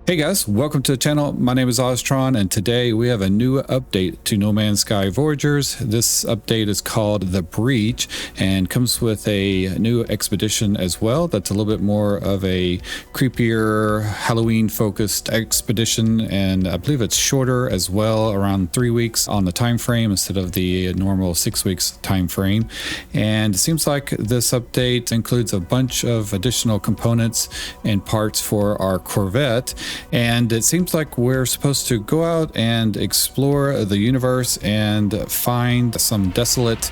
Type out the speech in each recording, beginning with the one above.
Hey guys, welcome to the channel. My name is Oztron, and today we have a new update to No Man's Sky Voyagers. This update is called The Breach and comes with a new expedition as well. That's a little bit more of a creepier Halloween focused expedition, and I believe it's shorter as well, around 3 weeks on the time frame instead of the normal 6 weeks time frame. And it seems like this update includes a bunch of additional components and parts for our corvette. And it seems like we're supposed to go out and explore the universe and find some desolate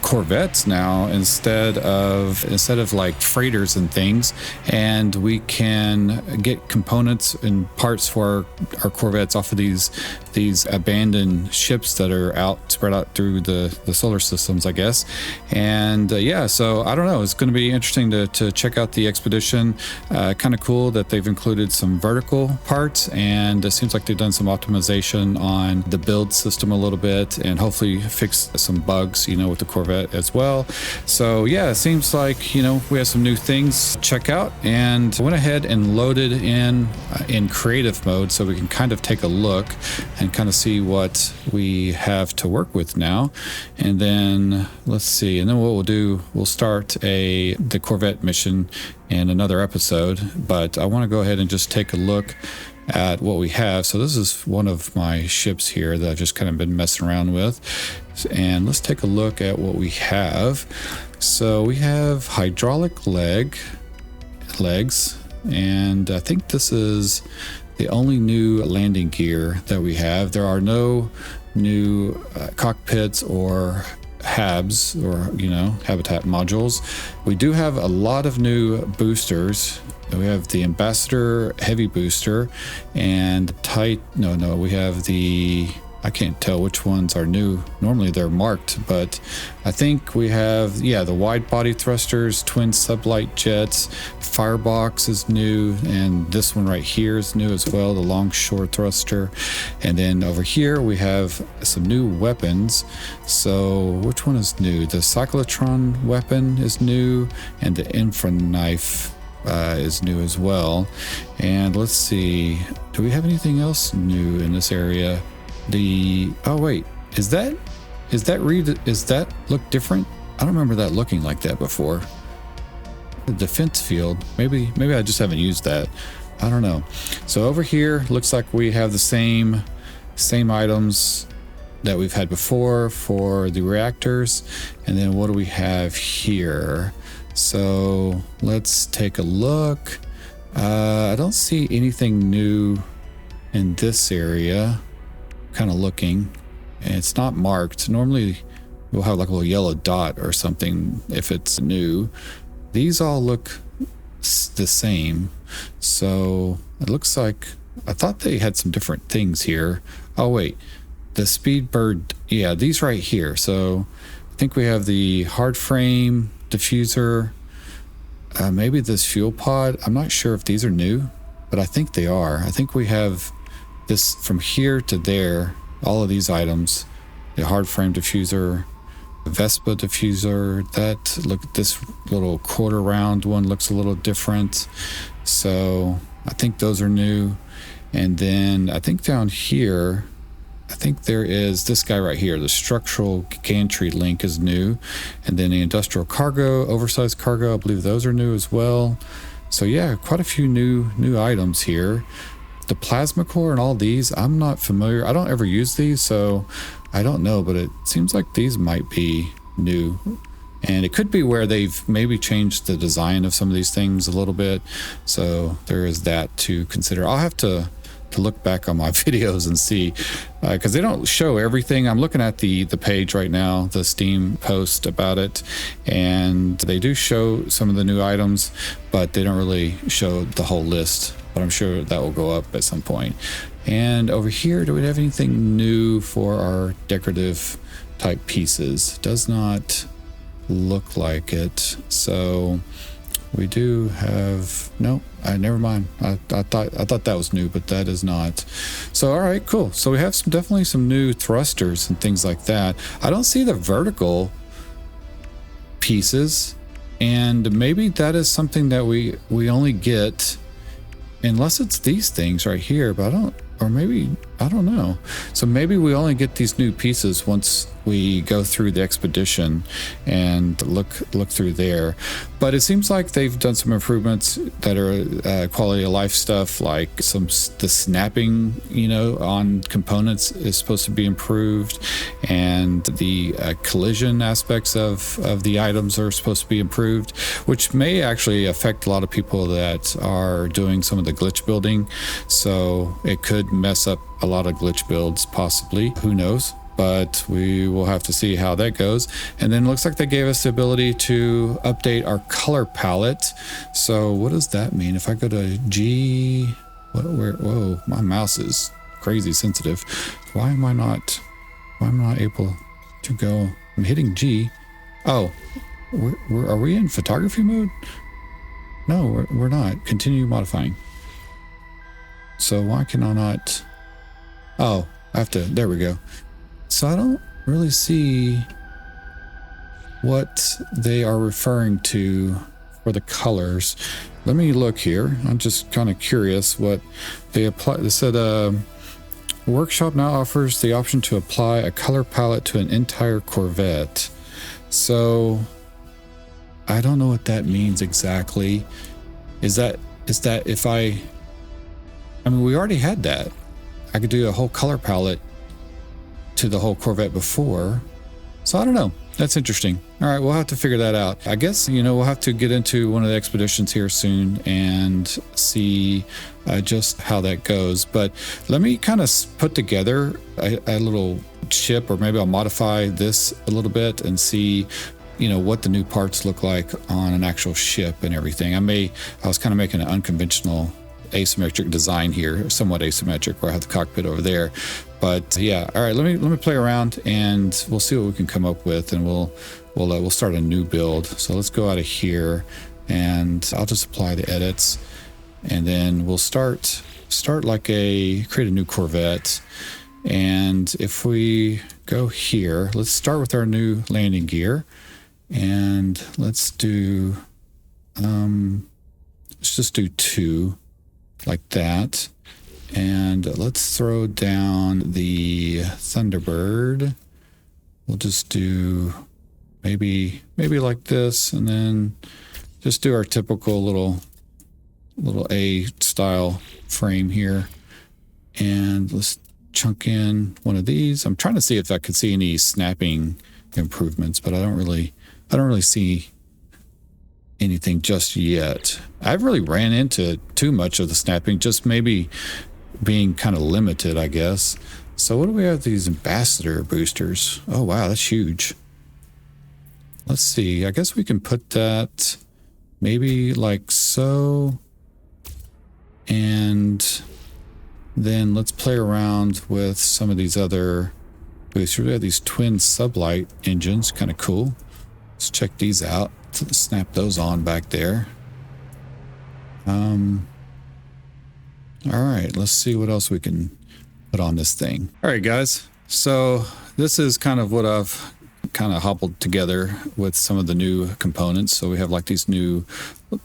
corvettes now instead of like freighters and things. And we can get components and parts for our corvettes off of these abandoned ships that are spread out through the solar systems, I guess. And yeah, so I don't know, it's going to be interesting to check out the expedition. Kind of cool that they've included some vertical parts, and it seems like they've done some optimization on the build system a little bit and hopefully fix some bugs, with the corvette as well. So yeah, it seems like, we have some new things to check out, and I went ahead and loaded in creative mode so we can kind of take a look and kind of see what we have to work with now. And then let's see, and then what we'll do, we'll start the corvette mission in another episode, but I want to go ahead and just take a look at what we have. So this is one of my ships here that I've just kind of been messing around with, and let's take a look at what we have. So we have hydraulic legs, and I think this is the only new landing gear that we have. There are no new cockpits or HABs or habitat modules. We do have a lot of new boosters. We have the Ambassador heavy booster and we have the, I can't tell which ones are new. Normally they're marked, but I think we have, the wide body thrusters, twin sublight jets, firebox is new, and this one right here is new as well, the longshore thruster. And then over here we have some new weapons. So which one is new? The cyclotron weapon is new, and the infra knife is new as well. And let's see, do we have anything else new in this area? Oh wait, is that look different? I don't remember that looking like that before. The defense field, maybe I just haven't used that. I don't know. So over here looks like we have the same items that we've had before for the reactors. And then what do we have here? So let's take a look. I don't see anything new in this area. Kind of looking, and it's not marked. Normally we'll have like a little yellow dot or something if it's new. These all look the same, so it looks like, I thought they had some different things here. Oh wait, the Speedbird, these right here. So I think we have the hard frame diffuser, maybe this fuel pod. I'm not sure if these are new, but I think they are. I think we have this from here to there, all of these items, the hard frame diffuser, Vespa diffuser, this little quarter round one looks a little different. So I think those are new. And then I think down here, I think there is this guy right here, the structural gantry link is new. And then the industrial cargo, oversized cargo, I believe those are new as well. So yeah, quite a few new items here. The plasma core and all these, I'm not familiar. I don't ever use these, so I don't know, but it seems like these might be new. And it could be where they've maybe changed the design of some of these things a little bit. So there is that to consider. I'll have to look back on my videos and see, because they don't show everything. I'm looking at the page right now, the Steam post about it, and they do show some of the new items, but they don't really show the whole list. But I'm sure that will go up at some point. And over here, do we have anything new for our decorative type pieces? Does not look like it. So we do have, no, never mind. I thought that was new, but that is not. So all right, cool. So we have definitely some new thrusters and things like that. I don't see the vertical pieces, and maybe that is something that we only get unless it's these things right here, but or maybe, I don't know. So maybe we only get these new pieces once we go through the expedition and look through there. But it seems like they've done some improvements that are quality of life stuff, like the snapping, on components is supposed to be improved, and the collision aspects of the items are supposed to be improved, which may actually affect a lot of people that are doing some of the glitch building. So it could mess up a lot of glitch builds, possibly. Who knows? But we will have to see how that goes. And then it looks like they gave us the ability to update our color palette. So what does that mean? If I go to G, whoa, my mouse is crazy sensitive. Why am I not able to go? I'm hitting G. Oh, are we in photography mode? No, we're not. Continue modifying. So why can I not? Oh, I have to, there we go. So I don't really see what they are referring to for the colors. Let me look here. I'm just kind of curious what they apply. They said, workshop now offers the option to apply a color palette to an entire Corvette. So I don't know what that means exactly. Is that if I mean, we already had that. I could do a whole color palette to the whole Corvette before. So I don't know. That's interesting. All right, we'll have to figure that out. I guess, we'll have to get into one of the expeditions here soon and see just how that goes. But let me kind of put together a little ship, or maybe I'll modify this a little bit and see what the new parts look like on an actual ship and everything. I was kind of making an unconventional asymmetric design here, somewhat asymmetric, where I have the cockpit over there. But yeah, all right, let me play around and we'll see what we can come up with, and we'll start a new build. So let's go out of here and I'll just apply the edits, and then we'll start like create a new Corvette. And if we go here, let's start with our new landing gear, and let's do let's just do 2 like that. And let's throw down the Thunderbird. We'll just do maybe like this, and then just do our typical little A style frame here. And let's chunk in one of these. I'm trying to see if I could see any snapping improvements, but I don't really see anything just yet. I've really ran into too much of the snapping, just maybe being kind of limited, I guess. So what do we have? These ambassador boosters. Oh wow, that's huge. Let's see, I guess we can put that maybe like so, and then let's play around with some of these other boosters. We have these twin sublight engines, kind of cool. Let's check these out. Let's snap those on back there. All right, let's see what else we can put on this thing. All right, guys. So this is kind of what I've kind of hobbled together with some of the new components. So we have like these new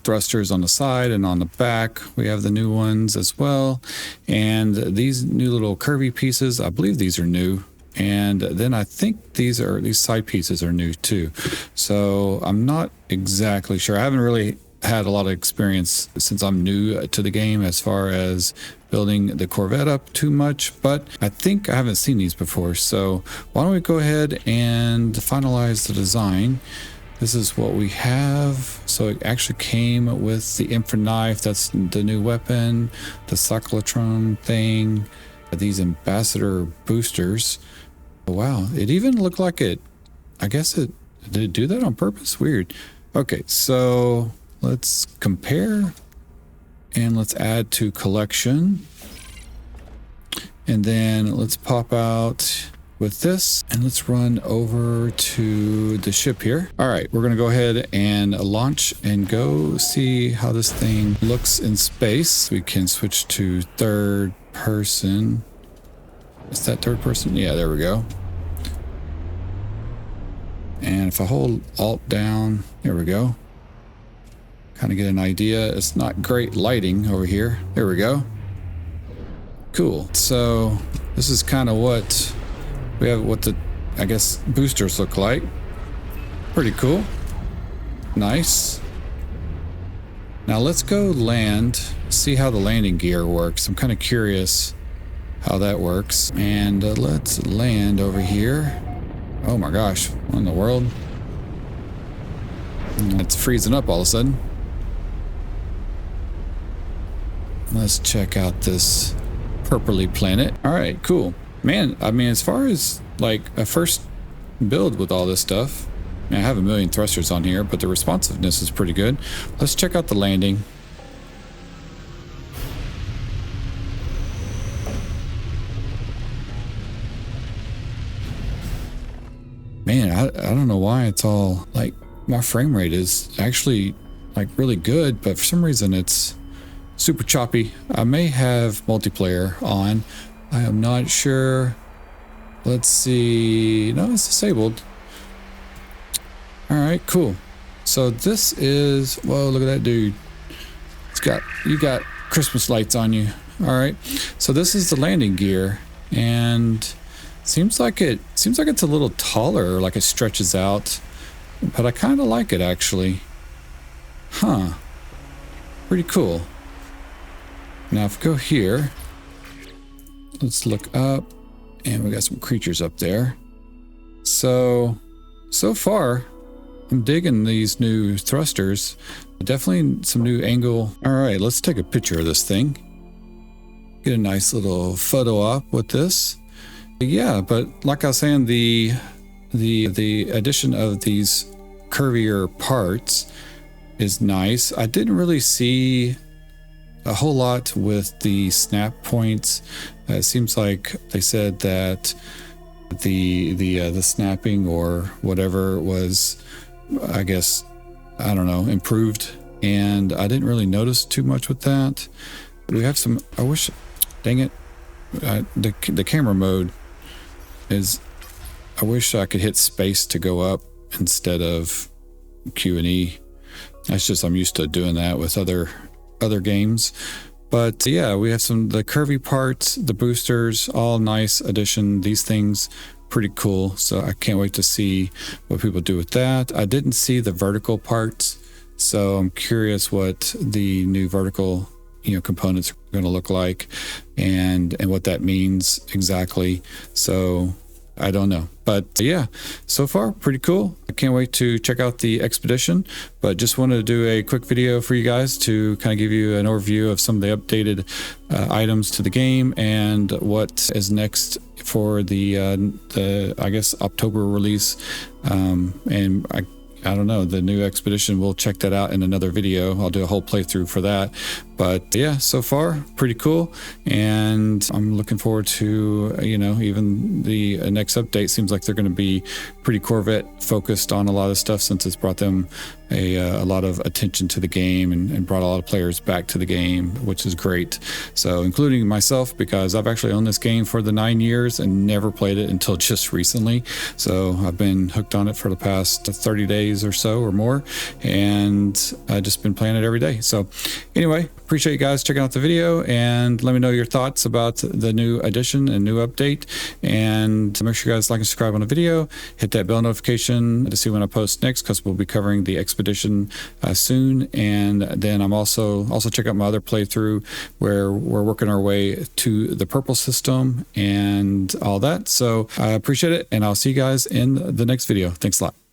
thrusters on the side, and on the back we have the new ones as well. And these new little curvy pieces, I believe these are new. And then I think these side pieces are new too. So I'm not exactly sure. I haven't really had a lot of experience since I'm new to the game as far as building the Corvette up too much, but I think I haven't seen these before. So why don't we go ahead and finalize the design. This is what we have. So it actually came with the infra knife. That's the new weapon, the cyclotron thing, these ambassador boosters. Wow, it even looked like it, I guess did it do that on purpose? Weird. Okay, so let's compare and let's add to collection. And then let's pop out with this and let's run over to the ship here. All right, we're gonna go ahead and launch and go see how this thing looks in space. We can switch to third person. Is that third person? Yeah, there we go. And if I hold Alt down, there we go. kind of get an idea. It's not great lighting over here. There we go. Cool. So this is kind of what we have, what the, I guess, boosters look like. Pretty cool. Nice. Now let's go land, see how the landing gear works. I'm kind of curious how that works. And let's land over here. Oh my gosh, what in the world? It's freezing up all of a sudden. Let's check out this purpley planet. All right, cool. Man, I mean, as far as like a first build with all this stuff, I have a million thrusters on here, but the responsiveness is pretty good. Let's check out the landing. Man, I don't know why it's all like, my frame rate is actually like really good, but for some reason it's super choppy. I may have multiplayer on. I am not sure. Let's see. No, it's disabled. All right, cool. So this is, whoa, look at that dude. You got Christmas lights on you. All right. So this is the landing gear, and seems like it's a little taller, like it stretches out, but I kind of like it actually. Huh. Pretty cool. Now if we go here, let's look up, and we got some creatures up there. So far, I'm digging these new thrusters. Definitely some new angle. All right, let's take a picture of this thing. Get a nice little photo op with this. Yeah, but like I was saying, the addition of these curvier parts is nice. I didn't really see a whole lot with the snap points. It seems like they said that the snapping or whatever was, I guess, I don't know, improved, and I didn't really notice too much with that. We have some, I wish, dang it, the camera mode is, I wish I could hit space to go up instead of Q and E. That's just, I'm used to doing that with other games. But yeah, we have the curvy parts, the boosters, all nice addition. These things pretty cool, so I can't wait to see what people do with that. I didn't see the vertical parts, so I'm curious what the new vertical components are going to look like, and what that means exactly. So I don't know, but yeah, so far pretty cool. I can't wait to check out the expedition, but just wanted to do a quick video for you guys to kind of give you an overview of some of the updated items to the game and what is next for the I guess October release. And I don't know, the new expedition, we'll check that out in another video. I'll do a whole playthrough for that. But yeah, so far pretty cool, and I'm looking forward to even the next update. Seems like they're going to be pretty Corvette focused on a lot of stuff, since it's brought them a lot of attention to the game and brought a lot of players back to the game, which is great. So including myself, because I've actually owned this game for the 9 years and never played it until just recently. So I've been hooked on it for the past 30 days or so or more, and I've just been playing it every day. So anyway, appreciate you guys checking out the video, and let me know your thoughts about the new addition and new update. And make sure you guys like and subscribe on the video, hit that bell notification to see when I post next, because we'll be covering the expedition soon. And then I'm also check out my other playthrough where we're working our way to the purple system and all that. So I appreciate it, and I'll see you guys in the next video. Thanks a lot.